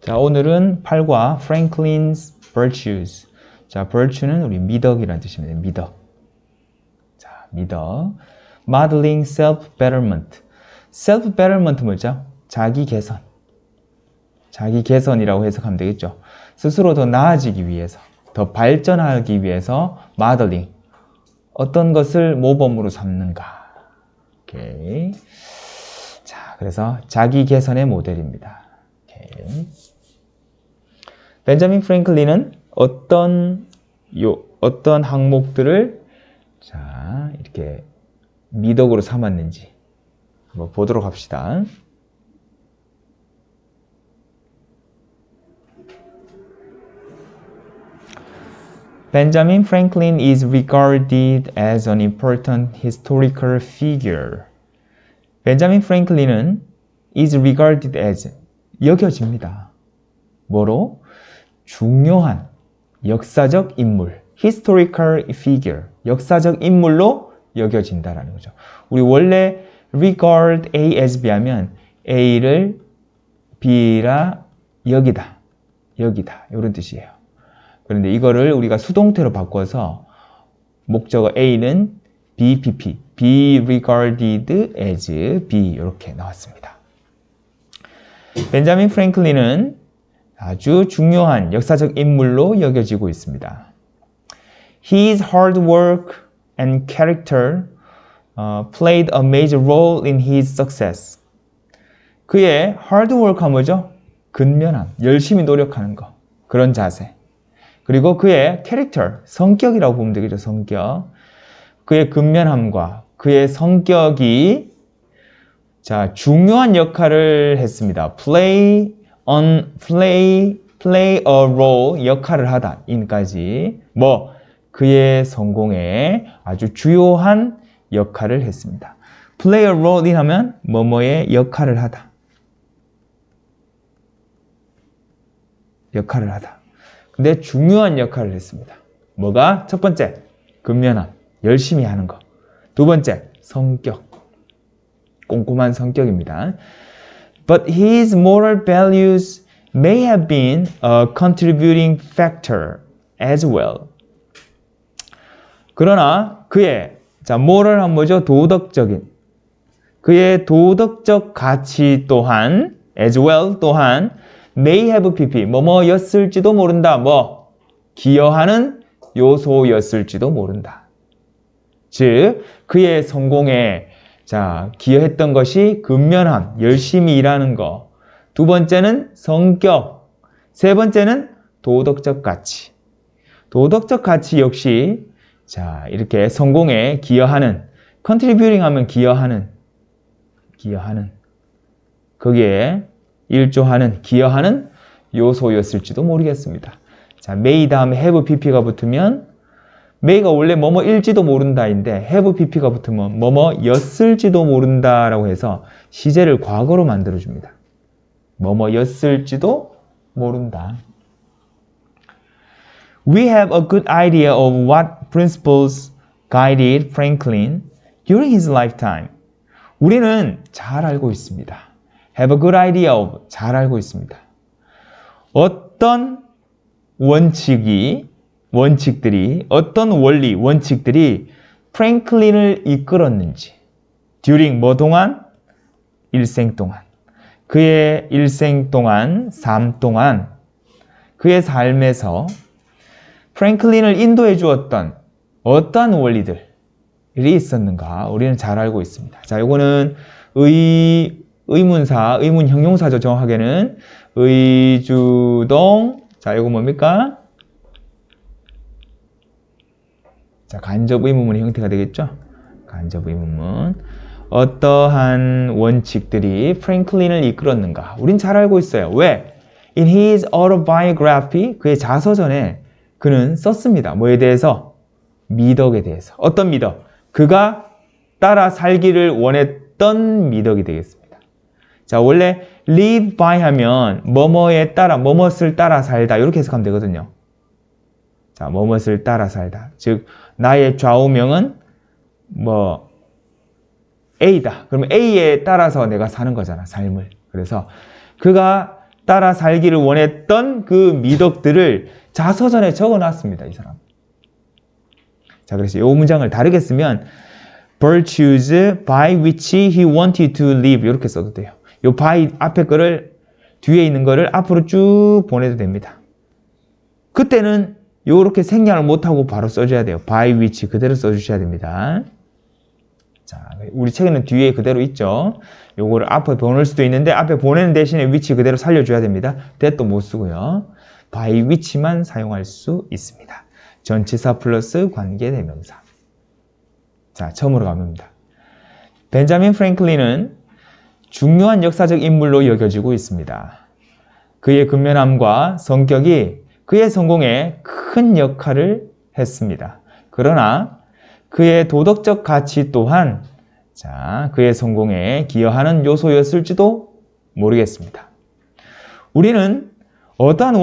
자, 오늘은 8과 Franklin's Virtues. 자, virtue는 우리 미덕이라는 뜻입니다. 미덕. 자, 미덕. Modeling self-betterment. self-betterment 뭐죠? 자기 개선. 자기 개선이라고 해석하면 되겠죠. 스스로 더 나아지기 위해서, 더 발전하기 위해서 modeling. 어떤 것을 모범으로 삼는가. 오케이. 자, 그래서 자기 개선의 모델입니다. 오케이. 벤자민 프랭클린은 어떤 항목들을 자, 이렇게 미덕으로 삼았는지 한번 보도록 합시다. Benjamin Franklin is regarded as an important historical figure. 벤자민 프랭클린은 is regarded as 여겨집니다. 뭐로? 중요한 역사적 인물, historical figure, 역사적 인물로 여겨진다라는 거죠. 우리 원래 regard A as B 하면 A를 B라 여기다 이런 뜻이에요. 그런데 이거를 우리가 수동태로 바꿔서 목적어 A는 BPP, be regarded as B 이렇게 나왔습니다. 벤자민 프랭클린은 아주 중요한 역사적 인물로 여겨지고 있습니다. His hard work and character played a major role in his success. 그의 hard work가 뭐죠? 근면함, 열심히 노력하는 거, 그런 자세. 그리고 그의 character, 성격이라고 보면 되겠죠, 성격. 그의 근면함과 그의 성격이 자, 중요한 역할을 했습니다. play a role, 역할을 하다, 인까지. 그의 성공에 아주 주요한 역할을 했습니다. play a role in 하면 뭐뭐의 역할을 하다. 역할을 하다. 근데 중요한 역할을 했습니다. 뭐가? 첫 번째, 근면함, 열심히 하는 거. 두 번째, 성격. 꼼꼼한 성격입니다. But his moral values may have been a contributing factor as well. 그러나 그의 moral한 뭐죠? 도덕적인. 그의 도덕적 가치 또한 as well 또한 may have pp 뭐뭐였을지도 모른다. 기여하는 요소였을지도 모른다. 즉 그의 성공에 기여했던 것이 근면함, 열심히 일하는 거. 두 번째는 성격. 세 번째는 도덕적 가치. 도덕적 가치 역시 이렇게 성공에 기여하는, contributing 하면 기여하는. 거기에 일조하는, 기여하는 요소였을지도 모르겠습니다. may 다음에 have pp가 붙으면 may가 원래 뭐뭐일지도 모른다인데 have pp가 붙으면 뭐뭐였을지도 모른다라고 해서 시제를 과거로 만들어줍니다. 뭐뭐였을지도 모른다. We have a good idea of what principles guided Franklin during his lifetime. 우리는 잘 알고 있습니다. Have a good idea of, 잘 알고 있습니다. 어떤 원칙들이, 어떤 원리, 원칙들이 프랭클린을 이끌었는지, during 동안? 일생 동안. 그의 일생 동안, 삶 동안, 그의 삶에서 프랭클린을 인도해 주었던 어떠한 원리들이 있었는가, 우리는 잘 알고 있습니다. 자, 요거는 의문사, 의문 형용사죠. 정확하게는 의주동. 자, 요거 뭡니까? 자, 간접 의문문의 형태가 되겠죠? 간접 의문문. 어떠한 원칙들이 프랭클린을 이끌었는가? 우린 잘 알고 있어요. 왜? In his autobiography, 그의 자서전에 그는 썼습니다. 뭐에 대해서? 미덕에 대해서. 어떤 미덕? 그가 따라 살기를 원했던 미덕이 되겠습니다. 자, 원래 live by 하면 뭐뭐에 따라, 뭐뭇을 따라 살다 이렇게 해석하면 되거든요. 자, 뭐뭇을 따라 살다. 즉 나의 좌우명은 A다. 그러면 A에 따라서 내가 사는 거잖아, 삶을. 그래서 그가 따라 살기를 원했던 그 미덕들을 자서전에 적어놨습니다. 이 사람. 자, 그래서 이 문장을 다르게 쓰면 virtues by which he wanted to live 이렇게 써도 돼요. 이 by 앞에 거를 뒤에 있는 거를 앞으로 쭉 보내도 됩니다. 그때는 이렇게 생략을 못하고 바로 써줘야 돼요. by which 그대로 써주셔야 됩니다. 자, 우리 책에는 뒤에 그대로 있죠. 요거를 앞에 보낼 수도 있는데 앞에 보내는 대신에 which 그대로 살려줘야 됩니다. that도 못 쓰고요. by which만 사용할 수 있습니다. 전치사 플러스 관계대명사. 자, 처음으로 가봅니다. 벤자민 프랭클린은 중요한 역사적 인물로 여겨지고 있습니다. 그의 근면함과 성격이 그의 성공에 큰 역할을 했습니다. 그러나 그의 도덕적 가치 또한 그의 성공에 기여하는 요소였을지도 모르겠습니다. 우리는 어떠한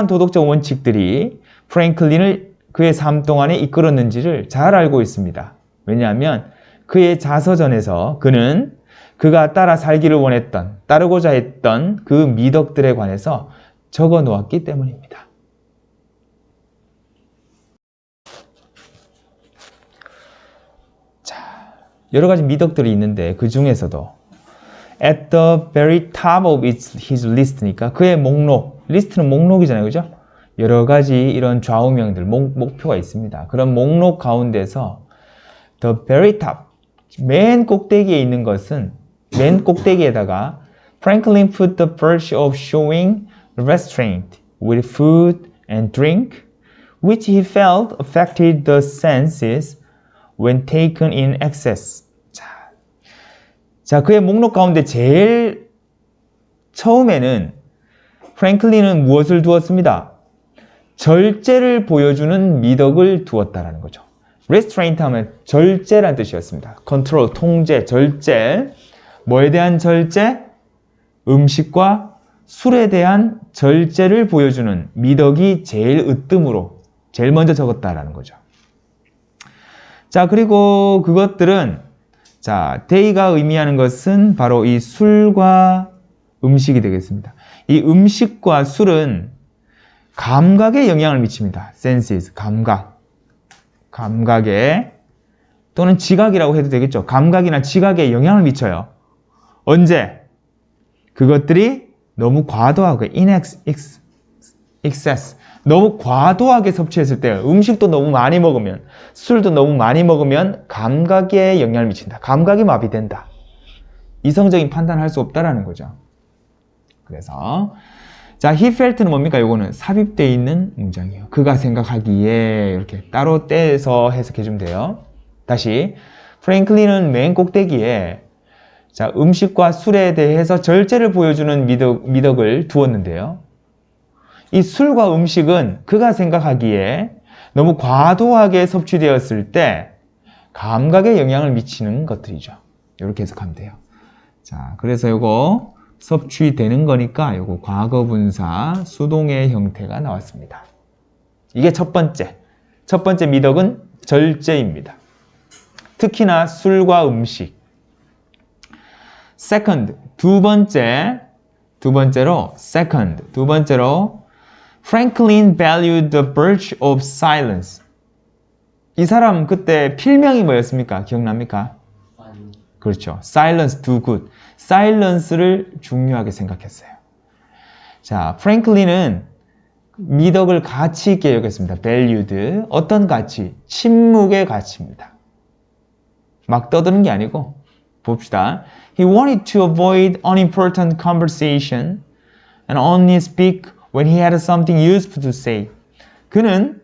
도덕적 원칙들이 프랭클린을 그의 삶 동안에 이끌었는지를 잘 알고 있습니다. 왜냐하면 그의 자서전에서 그는 그가 따라 살기를 원했던, 따르고자 했던 그 미덕들에 관해서 적어 놓았기 때문입니다. 자, 여러 가지 미덕들이 있는데 그 중에서도 at the very top of his list니까 그의 목록, 리스트는 목록이잖아요. 그죠? 여러 가지 이런 좌우명들, 목표가 있습니다. 그런 목록 가운데서 the very top, 맨 꼭대기에 있는 것은 맨 꼭대기에다가 Franklin put the virtue of showing restraint with food and drink, which he felt affected the senses when taken in excess. 자, 그의 목록 가운데 제일 처음에는 프랭클린은 무엇을 두었습니다? 절제를 보여주는 미덕을 두었다라는 거죠. restraint 하면 절제란 뜻이었습니다. control, 통제, 절제. 뭐에 대한 절제? 음식과 술에 대한 절제를 보여주는 미덕이 제일 으뜸으로, 제일 먼저 적었다라는 거죠. 자, 그리고 그것들은, day가 의미하는 것은 바로 이 술과 음식이 되겠습니다. 이 음식과 술은 감각에 영향을 미칩니다. senses, 감각에, 또는 지각이라고 해도 되겠죠. 감각이나 지각에 영향을 미쳐요. 언제? 그것들이 너무 과도하게, excess, 너무 과도하게 섭취했을 때, 음식도 너무 많이 먹으면, 술도 너무 많이 먹으면 감각에 영향을 미친다. 감각이 마비된다. 이성적인 판단을 할 수 없다라는 거죠. 그래서 he felt는 뭡니까? 요거는 삽입되어 있는 문장이에요. 그가 생각하기에 이렇게 따로 떼서 해석해주면 돼요. 다시 프랭클린은 맨 꼭대기에 음식과 술에 대해서 절제를 보여주는 미덕을 두었는데요. 이 술과 음식은 그가 생각하기에 너무 과도하게 섭취되었을 때 감각에 영향을 미치는 것들이죠. 이렇게 해석하면 돼요. 그래서 요거 섭취되는 거니까 요거 과거분사 수동의 형태가 나왔습니다. 이게 첫 번째 미덕은 절제입니다. 특히나 술과 음식. second, 두 번째로 Franklin valued the virtue of silence. 이 사람 그때 필명이 뭐였습니까? 기억납니까? 그렇죠. Silence do good. Silence를 중요하게 생각했어요. 프랭클린은 미덕을 가치 있게 여겼습니다. valued. 어떤 가치? 침묵의 가치입니다. 막 떠드는 게 아니고 봅시다. He wanted to avoid unimportant conversation and only speak when he had something useful to say. 그는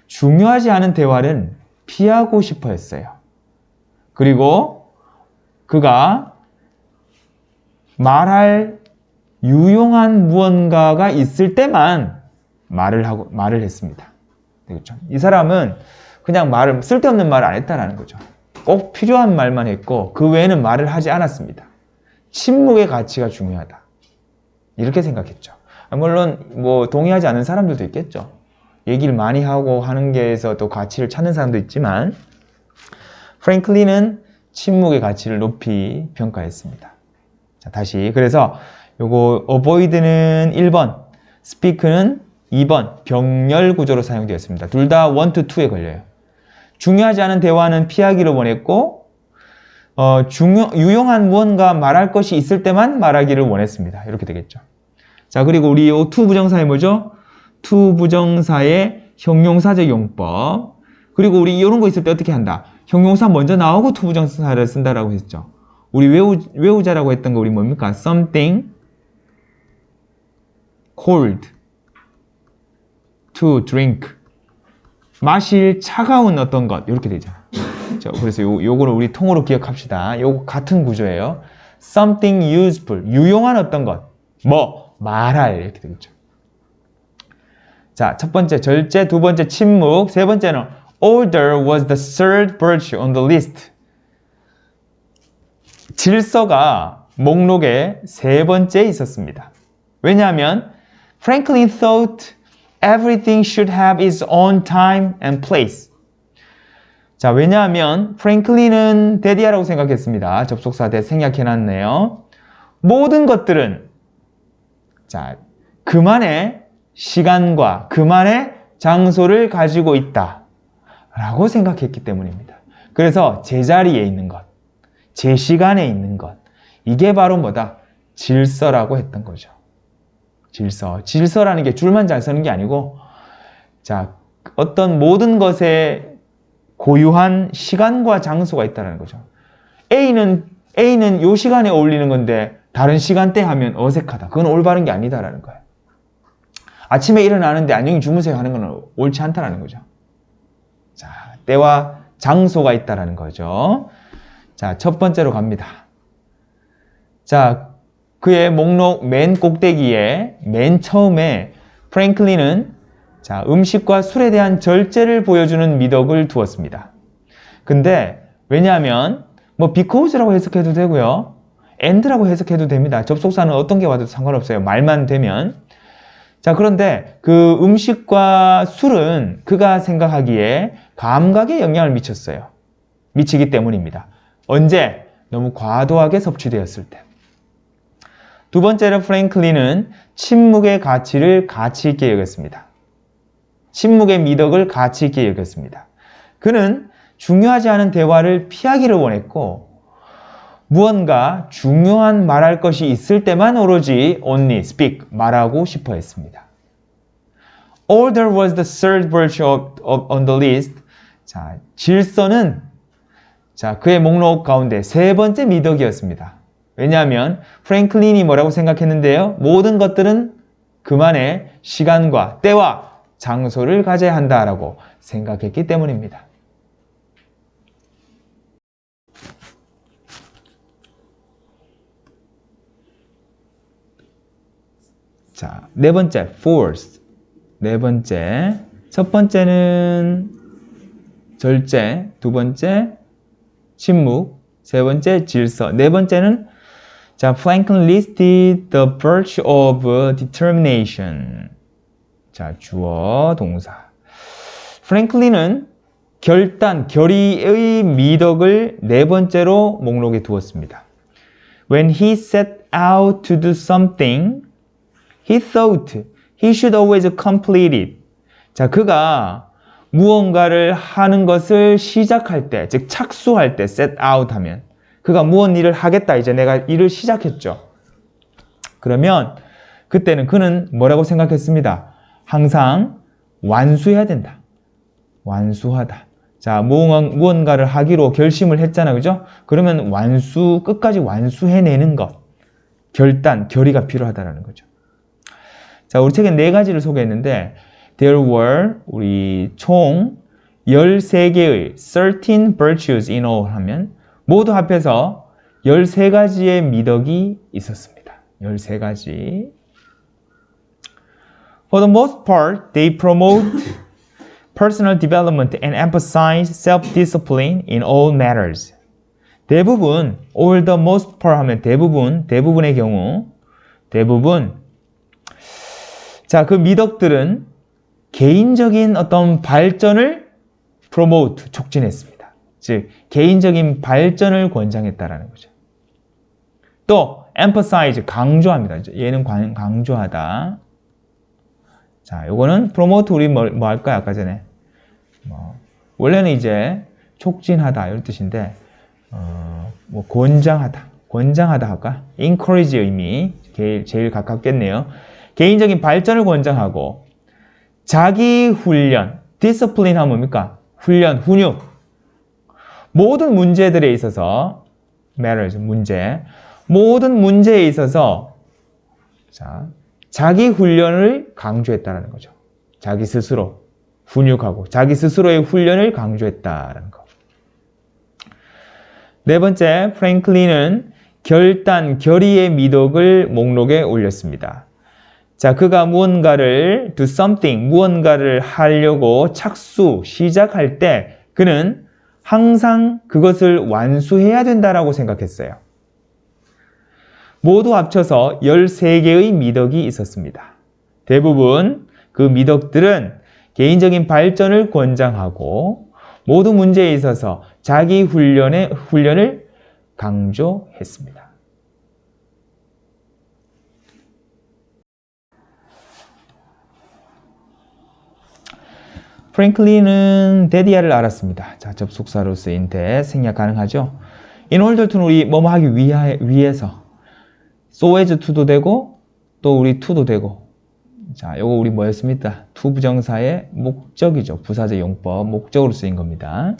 중요하지 않은 대화는 피하고 싶어 했어요. 그리고 그가 말할 유용한 무언가가 있을 때만 말을 했습니다. 그렇죠? 이 사람은 그냥 쓸데없는 말을 안 했다라는 거죠. 꼭 필요한 말만 했고 그 외에는 말을 하지 않았습니다. 침묵의 가치가 중요하다. 이렇게 생각했죠. 물론 동의하지 않는 사람들도 있겠죠. 얘기를 많이 하고 하는 게에서 또 가치를 찾는 사람도 있지만 프랭클린은 침묵의 가치를 높이 평가했습니다. 다시 그래서 요거 avoid는 1번, speak는 2번 병렬 구조로 사용되었습니다. 둘 다 1 to 2에 걸려요. 중요하지 않은 대화는 피하기를 원했고 유용한 무언가 말할 것이 있을 때만 말하기를 원했습니다. 이렇게 되겠죠. 자, 그리고 우리 요 to 부정사의 뭐죠? to 부정사의 형용사적 용법. 그리고 우리 이런 거 있을 때 어떻게 한다? 형용사 먼저 나오고 to 부정사를 쓴다라고 했죠. 우리 외우자라고 했던 거 우리 뭡니까? something cold to drink. 마실 차가운 어떤 것. 이렇게 되잖아. 그래서 요거를 우리 통으로 기억합시다. 요거 같은 구조예요. something useful. 유용한 어떤 것. 말할. 이렇게 되겠죠. 자, 첫 번째 절제, 두 번째 침묵, 세 번째는 order was the third virtue on the list. 질서가 목록에 세 번째에 있었습니다. 왜냐하면 Franklin thought everything should have its own time and place. 자, 왜냐하면 프랭클린은 데디아라고 생각했습니다. 접속사 대 생략해놨네요. 모든 것들은 자, 그만의 시간과 그만의 장소를 가지고 있다 라고 생각했기 때문입니다. 그래서 제자리에 있는 것, 제 시간에 있는 것, 이게 바로 뭐다? 질서라고 했던 거죠. 질서라는 게 줄만 잘 서는 게 아니고, 자, 어떤 모든 것에 고유한 시간과 장소가 있다는 거죠. A는 요 시간에 어울리는 건데 다른 시간대 하면 어색하다. 그건 올바른 게 아니다라는 거예요. 아침에 일어나는데 안녕히 주무세요 하는 건 옳지 않다라는 거죠. 자, 때와 장소가 있다라는 거죠. 자, 첫 번째로 갑니다. 자, 그의 목록 맨 꼭대기에 맨 처음에 프랭클린은 자, 음식과 술에 대한 절제를 보여주는 미덕을 두었습니다. 근데 왜냐하면 because라고 해석해도 되고요. and라고 해석해도 됩니다. 접속사는 어떤 게 와도 상관없어요. 말만 되면. 자, 그런데 그 음식과 술은 그가 생각하기에 감각에 영향을 미쳤어요. 미치기 때문입니다. 언제? 너무 과도하게 섭취되었을 때. 두 번째로 프랭클린은 침묵의 가치를 가치 있게 여겼습니다. 침묵의 미덕을 가치 있게 여겼습니다. 그는 중요하지 않은 대화를 피하기를 원했고 무언가 중요한 말할 것이 있을 때만 오로지 only speak, 말하고 싶어 했습니다. Order was the third virtue on the list. 자, 질서는 자, 그의 목록 가운데 세 번째 미덕이었습니다. 왜냐하면 프랭클린이 뭐라고 생각했는데요? 모든 것들은 그만의 시간과 때와 장소를 가져야 한다라고 생각했기 때문입니다. 자, 네 번째, force. 네 번째. 첫 번째는 절제, 두 번째 침묵, 세 번째 질서, 네 번째는 자, Franklin listed the virtue of determination. 자, 주어, 동사. 프랭클린은 결단, 결의의 미덕을 네 번째로 목록에 두었습니다. When he set out to do something, he thought he should always complete it. 자, 그가 무언가를 하는 것을 시작할 때, 즉 착수할 때, set out 하면 그가 무언 일을 하겠다. 이제 내가 일을 시작했죠. 그러면 그때는 그는 뭐라고 생각했습니다. 항상 완수해야 된다. 완수하다. 자, 무언가를 하기로 결심을 했잖아. 그죠? 그러면 끝까지 완수해내는 것. 결단, 결의가 필요하다는 거죠. 자, 우리 책에 네 가지를 소개했는데 There were 우리 총 13개의 13 virtues in all 하면 모두 합해서 13가지의 미덕이 있었습니다. 13가지. For the most part, they promote personal development and emphasize self-discipline in all matters. 대부분, all the most part 하면 대부분의 경우, 자, 그 미덕들은 개인적인 어떤 발전을 promote, 촉진했습니다. 즉, 개인적인 발전을 권장했다라는 거죠. 또, emphasize, 강조합니다. 얘는 강조하다. 자, 요거는 promote 우리 뭐 할까요? 아까 전에. 원래는 이제 촉진하다 이런 뜻인데, 뭐 권장하다 할까? encourage 의미 제일 가깝겠네요. 개인적인 발전을 권장하고, 자기 훈련, discipline 하면 뭡니까? 훈련, 훈육. 모든 문제들에 있어서, matters, 문제. 모든 문제에 있어서, 자, 자기 훈련을 강조했다라는 거죠. 자기 스스로 훈육하고, 자기 스스로의 훈련을 강조했다라는 거. 네 번째, 프랭클린은 결의의 미덕을 목록에 올렸습니다. 자, 그가 무언가를 do something, 무언가를 하려고 시작할 때 그는 항상 그것을 완수해야 된다라고 생각했어요. 모두 합쳐서 13개의 미덕이 있었습니다. 대부분 그 미덕들은 개인적인 발전을 권장하고 모두 문제에 있어서 자기 훈련을 강조했습니다. 프랭클린은 데디아를 알았습니다. 자, 접속사로 쓰인 대 생략 가능하죠. In order to는 우리 뭐뭐 하기 위해서 so as to도 되고 또 우리 to도 되고. 자, 요거 우리 뭐였습니까? to 부정사의 목적이죠. 부사적 용법, 목적으로 쓰인 겁니다.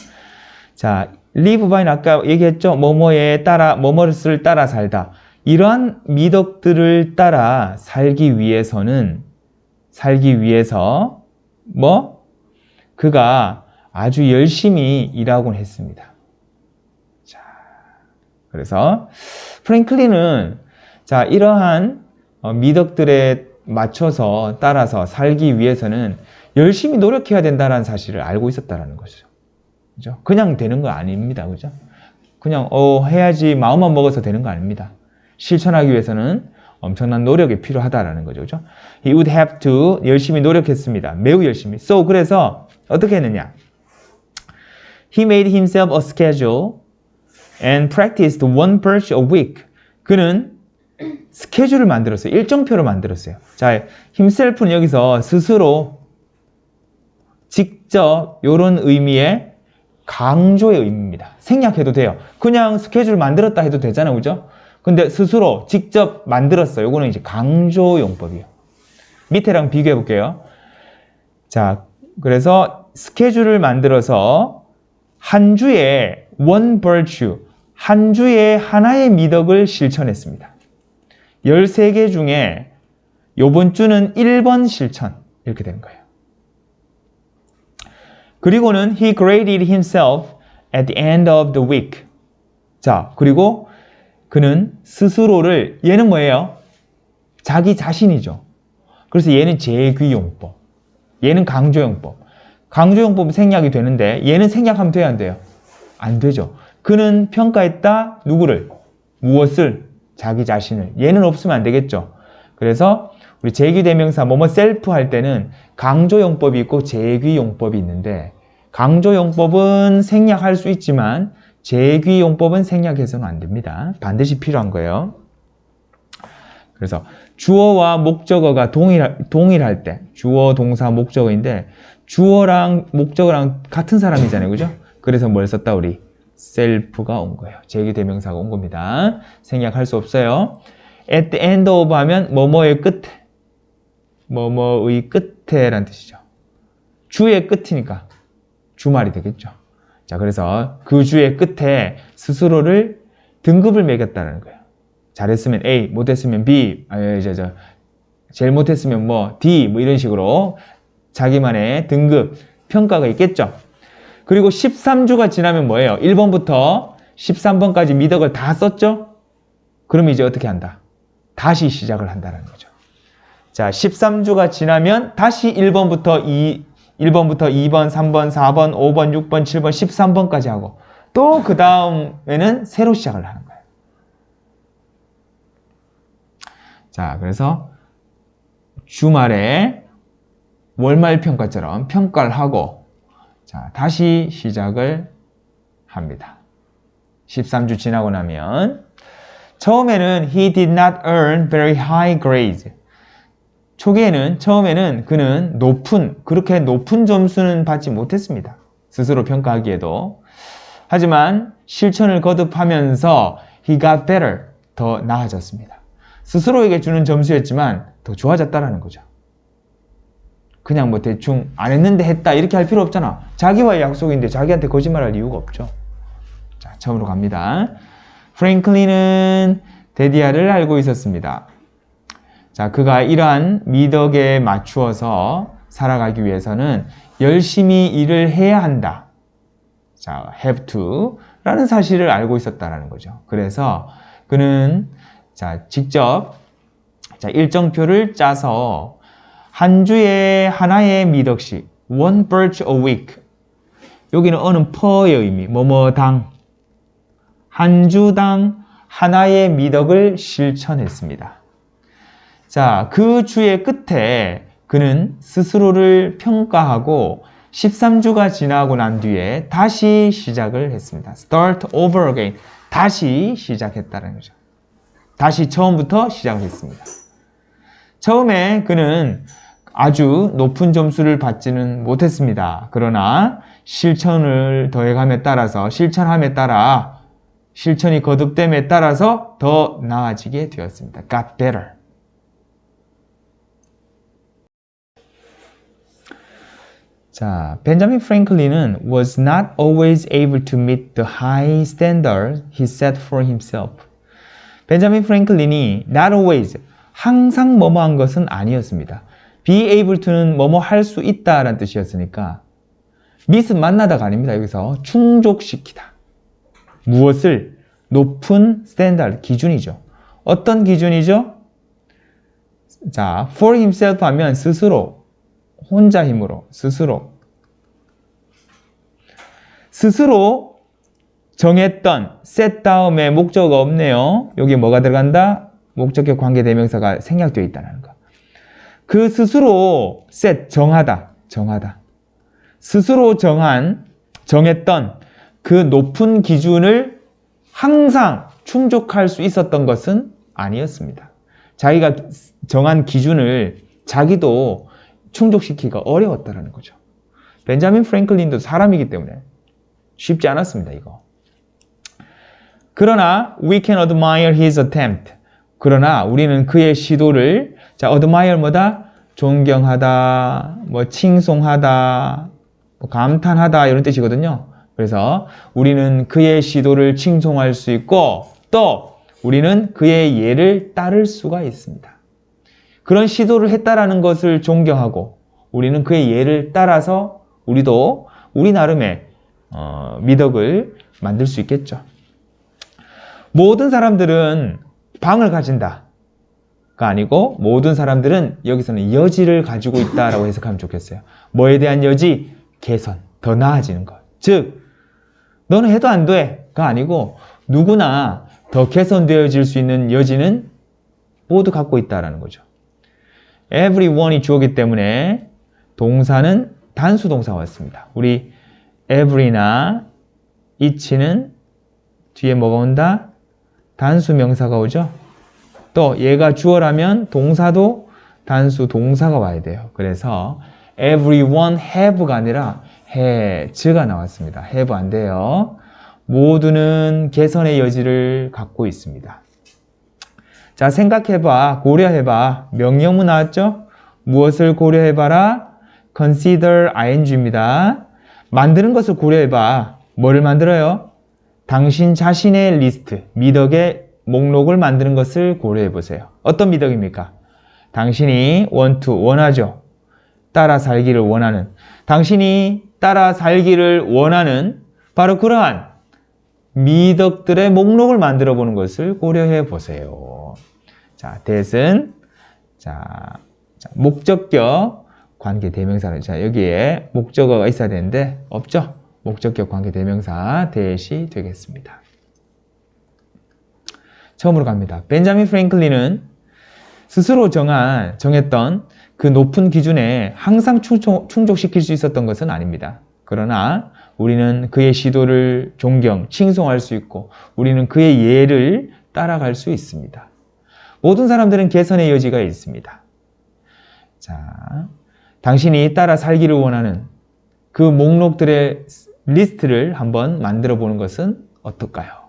자, live by는 아까 얘기했죠. 뭐뭐에 따라, 뭐뭐를 따라 살다. 이러한 미덕들을 따라 살기 위해서 그가 아주 열심히 일하곤 했습니다. 자, 그래서 프랭클린은 자, 이러한 미덕들에 맞춰서 따라서 살기 위해서는 열심히 노력해야 된다는 사실을 알고 있었다는 것이죠. 그죠? 그냥 되는 거 아닙니다. 그죠? 그냥 해야지 마음만 먹어서 되는 거 아닙니다. 실천하기 위해서는 엄청난 노력이 필요하다라는 거죠. 그죠? He would have to 열심히 노력했습니다. 매우 열심히. So 그래서 어떻게 했느냐? He made himself a schedule and practiced one purge a week. 그는 스케줄을 만들었어요. 일정표를 만들었어요. 자, himself는 여기서 스스로 직접 이런 의미의 강조의 의미입니다. 생략해도 돼요. 그냥 스케줄 만들었다 해도 되잖아요. 그죠? 근데 스스로 직접 만들었어요. 이거는 이제 강조 용법이에요. 밑에랑 비교해 볼게요. 자, 그래서 스케줄을 만들어서 한 주에 one virtue, 한 주에 하나의 미덕을 실천했습니다. 13개 중에 요번 주는 1번 실천 이렇게 되는 거예요. 그리고는 he graded himself at the end of the week. 자, 그리고 그는 스스로를, 얘는 뭐예요? 자기 자신이죠. 그래서 얘는 제귀용법, 얘는 강조용법. 강조용법은 생략이 되는데 얘는 생략하면 돼야 안 돼요? 안 되죠. 그는 평가했다. 누구를? 무엇을? 자기 자신을. 얘는 없으면 안 되겠죠. 그래서 우리 제귀대명사 뭐뭐 셀프 할 때는 강조용법이 있고 제귀용법이 있는데 강조용법은 생략할 수 있지만 제귀용법은 생략해서는 안 됩니다. 반드시 필요한 거예요. 그래서 주어와 목적어가 동일할 때 주어, 동사, 목적어인데 주어랑 목적어랑 같은 사람이잖아요. 그죠? 그래서 뭘 썼다 우리? 셀프가 온 거예요. 제귀대명사가 온 겁니다. 생략할 수 없어요. At the end of 하면 뭐뭐의 끝에, 뭐뭐의 끝에 라는 뜻이죠. 주의 끝이니까 주말이 되겠죠. 자, 그래서 그 주의 끝에 스스로를 등급을 매겼다는 거예요. 잘했으면 A, 못했으면 B, 제일 못했으면 뭐 D, 뭐 이런 식으로 자기만의 등급, 평가가 있겠죠. 그리고 13주가 지나면 뭐예요? 1번부터 13번까지 미덕을 다 썼죠? 그럼 이제 어떻게 한다? 다시 시작을 한다는 거죠. 자, 13주가 지나면 다시 1번부터 2번, 3번, 4번, 5번, 6번, 7번, 13번까지 하고 또 그 다음에는 새로 시작을 하는 거예요. 자, 그래서 주말에 월말 평가처럼 평가를 하고 자, 다시 시작을 합니다. 13주 지나고 나면 처음에는 he did not earn very high grades. 처음에는 그는 그렇게 높은 점수는 받지 못했습니다. 스스로 평가하기에도. 하지만 실천을 거듭하면서 he got better. 더 나아졌습니다. 스스로에게 주는 점수였지만 더 좋아졌다라는 거죠. 그냥 뭐 대충 안 했는데 했다 이렇게 할 필요 없잖아. 자기와의 약속인데 자기한테 거짓말할 이유가 없죠. 자, 처음으로 갑니다. 프랭클린은 데디아를 알고 있었습니다. 자, 그가 이러한 미덕에 맞추어서 살아가기 위해서는 열심히 일을 해야 한다. 자, have to 라는 사실을 알고 있었다라는 거죠. 그래서 그는 직접 일정표를 짜서 한 주에 하나의 미덕씩 one birch a week. 여기는 어는 per의 의미, 뭐뭐당 한 주당 하나의 미덕을 실천했습니다. 자, 그 주의 끝에 그는 스스로를 평가하고 13주가 지나고 난 뒤에 다시 시작을 했습니다. Start over again. 다시 시작했다는 거죠. 다시 처음부터 시작을 했습니다. 처음에 그는 아주 높은 점수를 받지는 못했습니다. 그러나 실천을 더해감에 따라서 실천이 거듭됨에 따라서 더 나아지게 되었습니다. Got better. 자, 벤자민 프랭클린은 was not always able to meet the high standard he set for himself. 벤자민 프랭클린이 not always, 항상 뭐뭐한 것은 아니었습니다. be able to는 뭐뭐 할 수 있다라는 뜻이었으니까 meet은 만나다가 아닙니다. 여기서 충족시키다. 무엇을? 높은 스탠다드, 기준이죠. 어떤 기준이죠? 자, for himself 하면 스스로, 혼자 힘으로, 스스로 정했던 set 다음에 목적어가 없네요. 여기 뭐가 들어간다? 목적격 관계대명사가 생략되어 있다는 거. 그 스스로 set, 정하다. 스스로 정했던 그 높은 기준을 항상 충족할 수 있었던 것은 아니었습니다. 자기가 정한 기준을 자기도 충족시키기가 어려웠다는 거죠. 벤자민 프랭클린도 사람이기 때문에 쉽지 않았습니다, 이거. 그러나 we can admire his attempt. 그러나 우리는 그의 시도를 admire 뭐다? 존경하다, 칭송하다, 감탄하다 이런 뜻이거든요. 그래서 우리는 그의 시도를 칭송할 수 있고 또 우리는 그의 예를 따를 수가 있습니다. 그런 시도를 했다라는 것을 존경하고 우리는 그의 예를 따라서 우리도 우리 나름의 미덕을 만들 수 있겠죠. 모든 사람들은 방을 가진다가 아니고 모든 사람들은 여기서는 여지를 가지고 있다라고 해석하면 좋겠어요. 뭐에 대한 여지? 개선, 더 나아지는 것. 즉, 너는 해도 안 돼가 아니고 누구나 더 개선되어질 수 있는 여지는 모두 갖고 있다라는 거죠. everyone이 주어기 때문에 동사는 단수 동사가 왔습니다. 우리 every나 each는 뒤에 뭐가 온다? 단수 명사가 오죠. 또 얘가 주어라면 동사도 단수 동사가 와야 돼요. 그래서 everyone have가 아니라 has가 나왔습니다. have 안 돼요. 모두는 개선의 여지를 갖고 있습니다. 자, 생각해봐, 고려해봐. 명령문 나왔죠? 무엇을 고려해봐라? consider ing입니다. 만드는 것을 고려해봐. 뭐를 만들어요? 당신 자신의 리스트, 미덕의 목록을 만드는 것을 고려해보세요. 어떤 미덕입니까? 당신이 원하죠. 따라 살기를 원하는. 당신이 따라 살기를 원하는 바로 그러한 미덕들의 목록을 만들어 보는 것을 고려해 보세요. 자, that은 목적격 관계 대명사는 여기에 목적어가 있어야 되는데 없죠? 목적격 관계 대명사 that이 되겠습니다. 처음으로 갑니다. 벤자민 프랭클린은 스스로 정했던 그 높은 기준에 항상 충족시킬 수 있었던 것은 아닙니다. 그러나 우리는 그의 시도를 칭송할 수 있고 우리는 그의 예를 따라갈 수 있습니다. 모든 사람들은 개선의 여지가 있습니다. 자, 당신이 따라 살기를 원하는 그 목록들의 리스트를 한번 만들어 보는 것은 어떨까요?